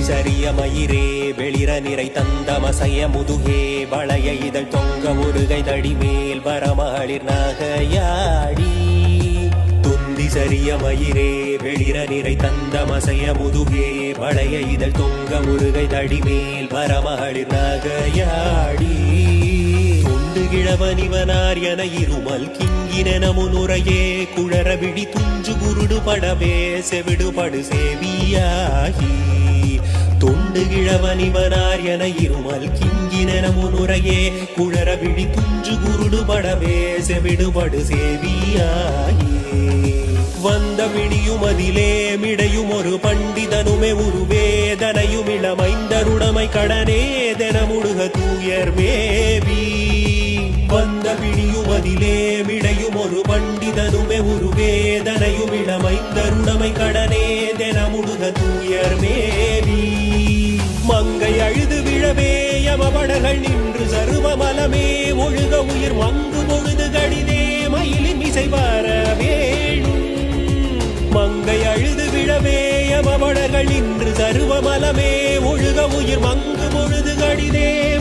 சரிய மயிரே வெளிர நிறை தந்தமசைய முதுகே வளைய இதழ் தொங்க முருகை தடிமேல் வரமகளிர் நகையாடி துந்தி சரிய மயிரே வெளிர நிறை தந்தமசைய முதுகே வளைய இதழ் தொங்க முருகை தடிமேல் வரமகளிர் நகையாடி கிழவனிவனார் என இருமல் கிங்கின முனுரையே குழற விழி துஞ்சு குருடு படவே செவிடுபடு சேவியாகி தொண்டு கிழவனிவனார் என இருமல் கிங்கின முனுரையே குழற விழி துஞ்சு குருடு படவே செவிடுபடு சேவியாகி வந்த விழியும் அதிலே மிடையும் ஒரு பண்டிதனுமே உருவேதனையும் இளமைந்தருடமை கடனே தென முழுக தூயர் மேவி வந்த விழியும் அதிலே மிடையும் ஒரு பண்டிதனுமே உருவேதனையும் இளமைந்தருடமை கடனே தென முழுக தூயர் மேவி மங்கை அழுது விழவே யமபடர்கள் நின்று சருவமலமே ஒழுக உயிர் மங்கு பொழுது கடிதே மயிலின் இசை வரவேணும் மங்கை அழுது விழவே யமபடர்கள் நின்று சருவமலமே ஒழுக உயிர் மங்கு பொழுது